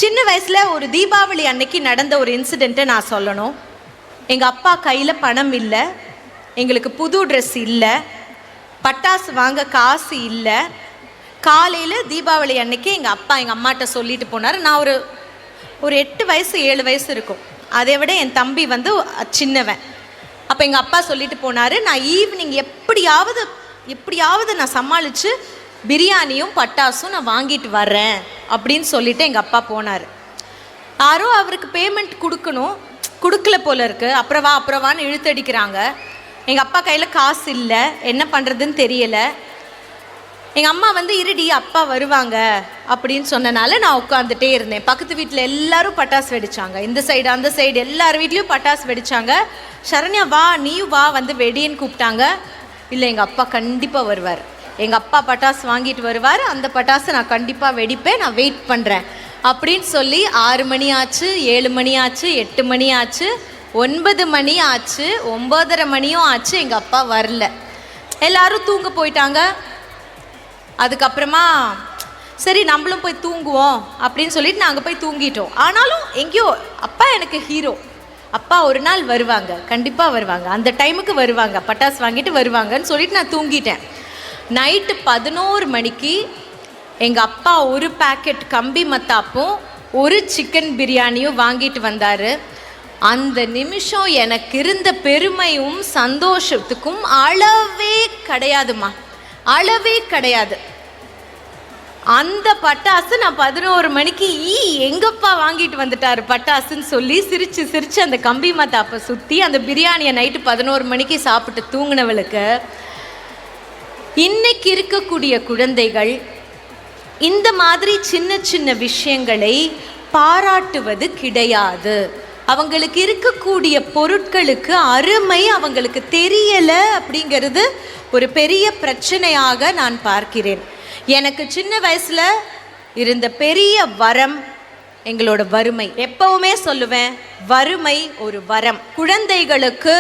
சின்ன வயசில் ஒரு தீபாவளி அன்னைக்கு நடந்த ஒரு இன்சிடெண்ட்டை நான் சொல்லணும். எங்கள் அப்பா கையில் பணம் இல்லை, எங்களுக்கு புது ட்ரெஸ் இல்லை, பட்டாசு வாங்க காசு இல்லை. காலையில் தீபாவளி அன்னைக்கு எங்கள் அப்பா எங்கள் அம்மாட்ட சொல்லிட்டு போனார். நான் ஒரு 8 வயசு 7 வயசு இருக்கும். அதை விட என் தம்பி வந்து சின்னவன். அப்போ எங்கள் அப்பா சொல்லிட்டு போனார், நான் ஈவினிங் எப்படியாவது நான் சமாளித்து பிரியாணியும் பட்டாசும் நான் வாங்கிட்டு வர்றேன் அப்படின்னு சொல்லிட்டு எங்கள் அப்பா போனார். யாரோ அவருக்கு பேமெண்ட் கொடுக்கல போல இருக்குது. அப்புறம் வான்னு இழுத்தடிக்கிறாங்க. எங்கள் அப்பா கையில் காசு இல்லை, என்ன பண்ணுறதுன்னு தெரியலை. எங்கள் அம்மா வந்து இருடி அப்பா வருவாங்க அப்படின்னு சொன்னனால நான் உட்காந்துட்டே இருந்தேன். பக்கத்து வீட்டில் எல்லோரும் பட்டாசு வெடித்தாங்க, இந்த சைடு அந்த சைடு எல்லார் வீட்லேயும் பட்டாசு வெடித்தாங்க. சரண்யா வா, நீயும் வா வந்து வெடின்னு கூப்பிட்டாங்க. இல்லை, எங்கள் அப்பா கண்டிப்பாக வருவார், எங்கள் அப்பா பட்டாசு வாங்கிட்டு வருவார், அந்த பட்டாசு நான் கண்டிப்பாக வெடிப்பேன், நான் வெயிட் பண்ணுறேன் அப்படின்னு சொல்லி 6 மணி ஆச்சு, 7 மணி ஆச்சு, 8 மணி ஆச்சு, 9 மணி ஆச்சு, 9:30 மணியும் ஆச்சு. எங்கள் அப்பா வரல. எல்லோரும் தூங்க போயிட்டாங்க. அதுக்கப்புறமா சரி நம்மளும் போய் தூங்குவோம் அப்படின்னு சொல்லிட்டு நாங்கள் போய் தூங்கிட்டோம். ஆனாலும் எங்கேயோ அப்பா எனக்கு ஹீரோ. அப்பா ஒரு நாள் வருவாங்க, கண்டிப்பாக வருவாங்க, அந்த டைமுக்கு வருவாங்க, பட்டாசு வாங்கிட்டு வருவாங்கன்னு சொல்லிட்டு நான் தூங்கிட்டேன். நைட்டு 11 மணிக்கு எங்கள் அப்பா ஒரு பேக்கெட் கம்பி மத்தாப்பும் ஒரு சிக்கன் பிரியாணியும் வாங்கிட்டு வந்தார். அந்த நிமிஷம் எனக்கு இருந்த பெருமையும் சந்தோஷத்துக்கும் அளவே கிடையாதுமா, அளவே கிடையாது. அந்த பட்டாசு நான் 11 மணிக்கு எங்கப்பா வாங்கிட்டு வந்துட்டார் பட்டாசுன்னு சொல்லி சிரிச்சு அந்த கம்பி மத்தாப்பை சுற்றி அந்த பிரியாணியை நைட்டு 11 மணிக்கு சாப்பிட்டு தூங்கினவளுக்கு இன்னைக்கு இருக்கக்கூடிய குழந்தைகள் இந்த மாதிரி சின்ன சின்ன விஷயங்களை பாராட்டுவது கிடையாது. அவங்களுக்கு இருக்கக்கூடிய பொருட்களுக்கு அருமை அவங்களுக்கு தெரியலை அப்படிங்கிறது ஒரு பெரிய பிரச்சனையாக நான் பார்க்கிறேன். எனக்கு சின்ன வயசில் இருந்த பெரிய வரம் எங்களோட வறுமை. எப்பவுமே சொல்லுவேன், வறுமை ஒரு வரம். குழந்தைகளுக்கு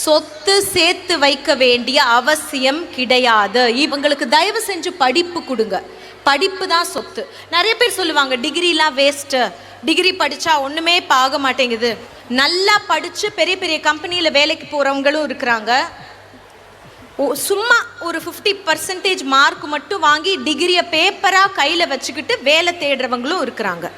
சொத்து சேர்த்து வைக்க வேண்டிய அவசியம் கிடையாது. இவங்களுக்கு தயவு செஞ்சு படிப்பு கொடுங்க, படிப்பு தான் சொத்து. நிறைய பேர் சொல்லுவாங்க டிகிரிலாம் வேஸ்ட்டு, டிகிரி படித்தா ஒன்றுமே ஆக மாட்டேங்குது. நல்லா படித்து பெரிய பெரிய கம்பெனியில் வேலைக்கு போகிறவங்களும் இருக்கிறாங்க. சும்மா ஒரு 50% மார்க் மட்டும் வாங்கி டிகிரியை பேப்பராக கையில் வச்சுக்கிட்டு வேலை தேடுறவங்களும் இருக்கிறாங்க.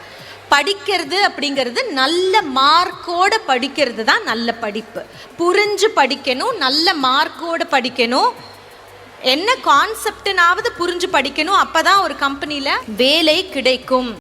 படிக்கிறது அப்படிங்கிறது நல்ல மார்க்கோடு படிக்கிறது தான் நல்ல படிப்பு. புரிஞ்சு படிக்கணும், நல்ல மார்க்கோடு படிக்கணும், என்ன கான்செப்ட்னாவது புரிஞ்சு படிக்கணும். அப்போ தான் ஒரு கம்பெனியில் வேலை கிடைக்கும்.